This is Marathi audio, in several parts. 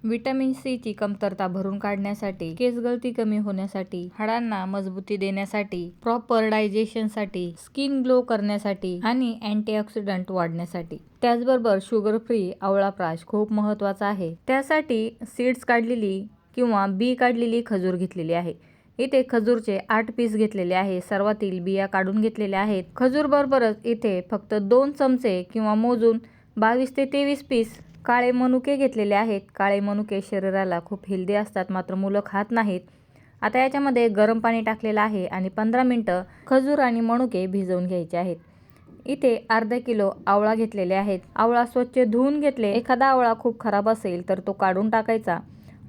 विटॅमिन सी ची कमतरता भरून काढण्यासाठी, केस गळती कमी होण्यासाठी, हाडांना मजबूती देण्यासाठी, प्रॉपर डायजेशनसाठी, स्किन ग्लो करण्यासाठी आणि अँटीऑक्सिडंट वाढण्यासाठी. त्याचबरोबर शुगर फ्री आवळा प्राश खूप महत्त्वाचा आहे. त्यासाठी सीड्स काढलेली किंवा बी काढलेली खजूर घेतलेली आहे. इथे खजूरचे 8 पीस घेतलेले आहे. सर्वातील बिया काढून घेतलेल्या आहेत. खजूर बरोबरच इथे फक्त 2 चमचे किंवा मोजून 22 ते 23 पीस काळे मनुके घेतलेले आहेत. काळे मनुके शरीराला खूप हेल्दी असतात, मात्र मुलं खात नाहीत. आता याच्यामध्ये गरम पाणी टाकलेलं आहे आणि 15 मिनिटं खजूर आणि मनुके भिजवून घ्यायचे आहेत. इथे अर्धा किलो आवळा घेतलेले आहेत. आवळा स्वच्छ धुवून घेतले. एखादा आवळा खूप खराब असेल तर तो काढून टाकायचा.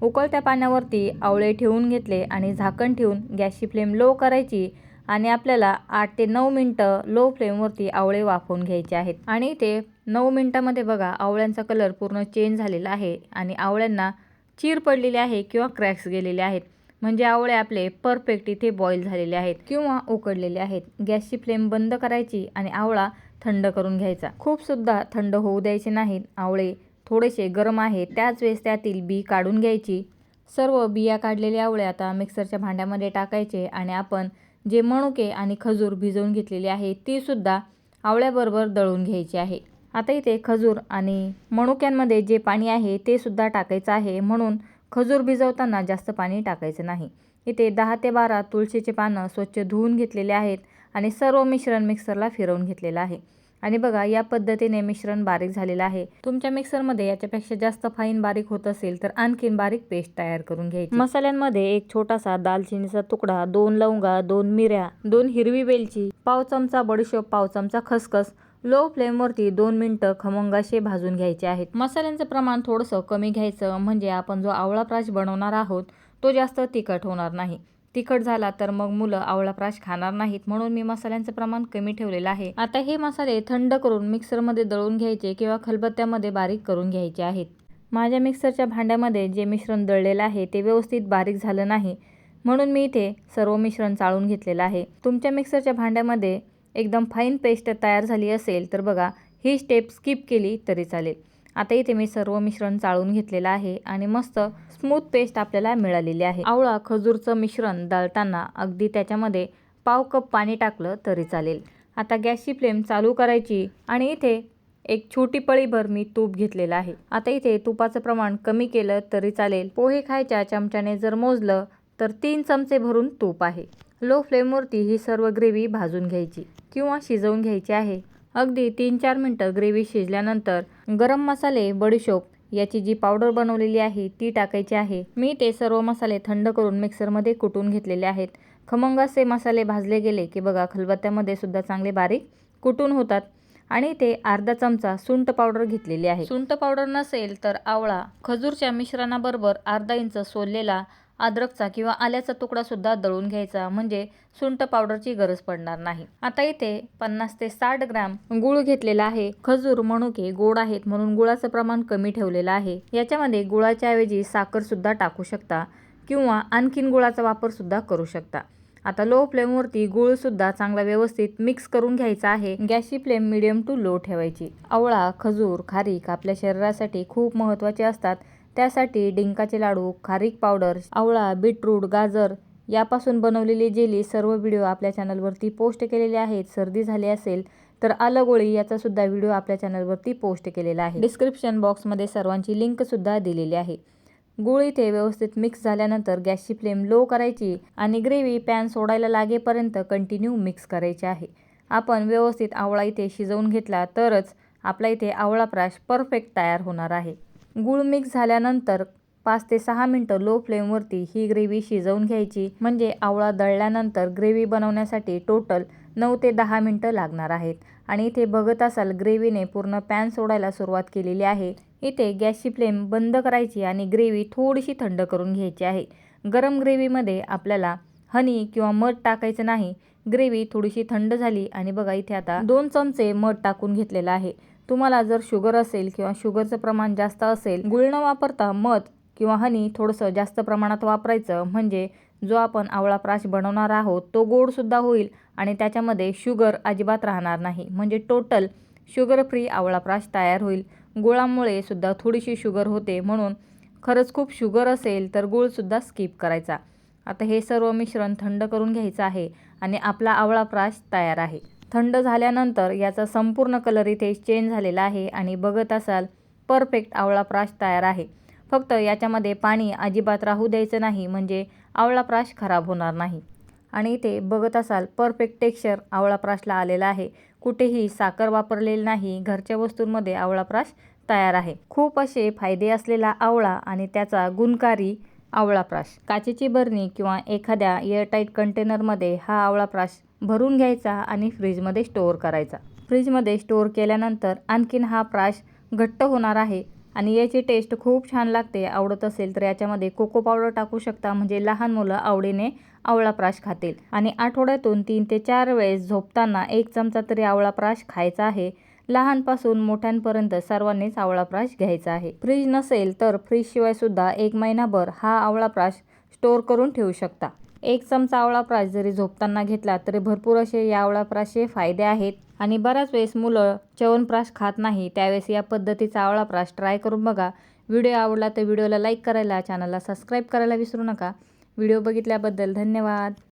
उकळत्या पाण्यावरती आवळे ठेवून घेतले आणि झाकण ठेवून गॅसची फ्लेम लो करायची आणि आपल्याला 8 ते 9 मिनिटं लो फ्लेमवरती आवळे वाफवून घ्यायचे आहेत. आणि ते 9 मिनिटांमध्ये बघा आवळ्यांचा कलर पूर्ण चेंज झालेला आहे आणि आवळ्यांना चीर पडलेली आहे किंवा क्रॅक्स गेलेले आहेत. म्हणजे आवळे आपले परफेक्ट इथे बॉईल झालेले आहेत किंवा उकडलेले आहेत. गॅसची फ्लेम बंद करायची आणि आवळा थंड करून घ्यायचा. खूप सुद्धा थंड होऊ द्यायचे नाहीत. आवळे थोडेसे गरम आहेत त्याच वेळेस त्यातील बी काढून घ्यायची. सर्व बिया काढलेले आवळे आता मिक्सरच्या भांड्यामध्ये टाकायचे आणि आपण जे मनुके आणि खजूर भिजवून घेतलेली आहे ती सुद्धा आवळ्याबरोबर दळून घ्यायची आहे. आता इथे खजूर आणि मनुक्यांमध्ये जे पाणी आहे ते सुद्धा टाकायचं आहे, म्हणून खजूर भिजवताना जास्त पाणी टाकायचं नाही. इथे 10 ते 12 तुळशीचे पानं स्वच्छ धुवून घेतलेले आहेत आणि सर्व मिश्रण मिक्सरला फिरवून घेतलेलं आहे. आणि बघा या पद्धतीने मिश्रण बारीक झालेलं आहे. तुमच्या मिक्सरमध्ये याच्यापेक्षा जास्त फाईन बारीक होत असेल तर आणखीन बारीक पेस्ट तयार करून घ्यायची. मसाल्यांमध्ये एक छोटासा दालचिनीचा तुकडा, 2 लवंगा, 2 मिऱ्या, 2 हिरवी वेलची, पाव चमचा बडीशोप, पाव चमचा खसखस लो फ्लेमवरती 2 मिनिटं खमंग असे भाजून घ्यायचे आहेत. मसाल्यांचं प्रमाण थोडंसं कमी घ्यायचं, म्हणजे आपण जो आवळा प्राश बनवणार आहोत तो जास्त तिखट होणार नाही. तिखट झाला तर मग मुलं आवळा प्राश खाणार नाहीत, म्हणून मी मसाल्यांचं प्रमाण कमी ठेवलेलं आहे. आता हे मसाले थंड करून मिक्सरमध्ये दळून घ्यायचे किंवा खलबत्त्यामध्ये बारीक करून घ्यायचे आहेत. माझ्या मिक्सरच्या भांड्यामध्ये जे मिश्रण दळलेलं आहे ते व्यवस्थित बारीक झालं नाही, म्हणून मी इथे सर्व मिश्रण चाळून घेतलेलं आहे. तुमच्या मिक्सरच्या भांड्यामध्ये एकदम फाईन पेस्ट तयार झाली असेल तर बघा ही स्टेप स्किप केली तरी चालेल. आता इथे मी सर्व मिश्रण चाळून घेतलेलं आहे आणि मस्त स्मूथ पेस्ट आपल्याला मिळालेली आहे. आवळा खजूरचं मिश्रण दळताना अगदी त्याच्यामध्ये पाव कप पाणी टाकलं तरी चालेल. आता गॅसची फ्लेम चालू करायची आणि इथे एक छोटी पळीभर मी तूप घेतलेलं आहे. आता इथे तुपाचं प्रमाण कमी केलं तरी चालेल. पोहे खायच्या चमच्याने जर मोजलं तर 3 चमचे भरून तूप आहे. लो फ्लेमवरती ही सर्व ग्रेव्ही भाजून घ्यायची किंवा शिजवून घ्यायची आहे. अगदी 3-4 मिनिटं ग्रेव्ही शिजल्यानंतर गरम मसाले, बडीशोप याची जी पावडर बनवलेली आहे ती टाकायची आहे. मी ते सर्व मसाले थंड करून मिक्सरमध्ये कुटून घेतलेले आहेत. खमंग असे मसाले भाजले गेले की बघा खलबत्त्यामध्ये सुद्धा चांगले बारीक कुटून होतात. आणि ते अर्धा चमचा सुंठ पावडर घेतलेली आहे. सुंठ पावडर नसेल तर आवळा खजूरच्या मिश्रणाबरोबर अर्धा इंच सोललेला अद्रकचा किंवा आल्याचा तुकडा सुद्धा दळून घ्यायचा, म्हणजे सुंठ पावडरची गरज पडणार नाही. आता इथे 50 ते 60 ग्रॅम गूळ घेतलेला आहे. खजूर मनुके गोड आहेत म्हणून गुळाचं प्रमाण कमी ठेवलेलं आहे. याच्यामध्ये गुळाच्या ऐवजी साखर सुद्धा टाकू शकता किंवा आणखीन गुळाचा वापर सुद्धा करू शकता. आता लो फ्लेमवरती गूळ सुद्धा चांगला व्यवस्थित मिक्स करून घ्यायचा आहे. गॅसची फ्लेम मीडियम टू लो ठेवायची. आवळा, खजूर, खारीक आपल्या शरीरासाठी खूप महत्त्वाचे असतात. त्यासाठी डिंकाचे लाडू, खारीक पावडर, आवळा, बीटरूट, गाजर यापासून बनवलेली जेली सर्व व्हिडिओ आपल्या चॅनलवरती पोस्ट केलेले आहेत. सर्दी झाली असेल तर आलं गोळी याचा सुद्धा व्हिडिओ आपल्या चॅनलवरती पोस्ट केलेला आहे. डिस्क्रिप्शन बॉक्समध्ये सर्वांची लिंक सुद्धा दिलेली आहे. गूळ इथे व्यवस्थित मिक्स झाल्यानंतर गॅसची फ्लेम लो करायची आणि ग्रेव्ही पॅन सोडायला लागेपर्यंत कंटिन्यू मिक्स करायची आहे. आपण व्यवस्थित आवळा इथे शिजवून घेतला तरच आपला इथे आवळा प्राश परफेक्ट तयार होणार आहे. गूळ मिक्स झाल्यानंतर 5 ते 6 मिनिटं लो फ्लेमवरती ही ग्रेव्ही शिजवून घ्यायची, म्हणजे आवळा दळल्यानंतर ग्रेव्ही बनवण्यासाठी टोटल 9 ते 10 मिनिटं लागणार आहेत. आणि इथे बघत असाल ग्रेव्हीने पूर्ण पॅन सोडायला सुरुवात केलेली आहे. इथे गॅसची फ्लेम बंद करायची आणि ग्रेव्ही थोडीशी थंड करून घ्यायची आहे. गरम ग्रेव्हीमध्ये आपल्याला हनी किंवा मध टाकायचं नाही. ग्रेव्ही थोडीशी थंड झाली आणि बघा इथे आता 2 चमचे मध टाकून घेतलेलं आहे. तुम्हाला जर शुगर असेल किंवा शुगरचं प्रमाण जास्त असेल, गुळ न वापरता मध किंवा हनी थोडंसं जास्त प्रमाणात वापरायचं, म्हणजे जो आपण आवळा प्राश बनवणार आहोत तो गोडसुद्धा होईल आणि त्याच्यामध्ये शुगर अजिबात राहणार नाही, म्हणजे टोटल शुगर फ्री आवळा प्राश तयार होईल. गुळामुळे सुद्धा थोडीशी शुगर होते, म्हणून खरंच खूप शुगर असेल तर गूळसुद्धा स्किप करायचा. आता हे सर्व मिश्रण थंड करून घ्यायचं आहे आणि आपला आवळा प्राश तयार आहे. थंड झाल्यानंतर याचा संपूर्ण कलर इथे चेंज झालेला आहे आणि बघत असाल परफेक्ट आवळा प्राश तयार आहे. फक्त याच्यामध्ये पाणी अजिबात राहू द्यायचं नाही, म्हणजे आवळा प्राश खराब होणार नाही. आणि इथे बघत असाल परफेक्ट टेक्स्चर आवळा प्राशला आलेला आहे. कुठेही साखर वापरलेली नाही. घरच्या वस्तूंमध्ये आवळा प्राश तयार आहे. खूप असे फायदे असलेला आवळा आणि त्याचा गुणकारी आवळा प्राश. काचेची बरणी किंवा एखाद्या एअरटाईट कंटेनरमध्ये हा आवळा प्राश भरून घ्यायचा आणि फ्रीजमध्ये स्टोअर करायचा. फ्रीजमध्ये स्टोअर केल्यानंतर आणखीन हा प्राश घट्ट होणार आहे आणि याची टेस्ट खूप छान लागते. आवडत असेल तर याच्यामध्ये कोको पावडर टाकू शकता, म्हणजे लहान मुलं आवडीने आवळा प्राश खातील. आणि आठवड्यातून 3 ते 4 वेळेस झोपताना 1 चमचा तरी आवळा प्राश खायचा आहे. लहानपासून मोठ्यांपर्यंत सर्वांनीच आवळा प्राश घ्यायचा आहे. फ्रीज नसेल तर फ्रीजशिवाय सुद्धा 1 महिनाभर हा आवळा प्राश स्टोअर करून ठेवू शकता. 1 चमचा आवळा प्राश जरी झोपताना घेतला तरी भरपूर असे या आवळा प्राशचे फायदे आहेत. आणि बऱ्याच वेळेस मुलं च्यवनप्राश खात नाही, त्यावेळेस या पद्धतीचा आवळा प्राश ट्राय करून बघा. व्हिडिओ आवडला तर व्हिडिओला लाईक करायला, चॅनलला सबस्क्राईब करायला विसरू नका. व्हिडिओ बघितल्याबद्दल धन्यवाद.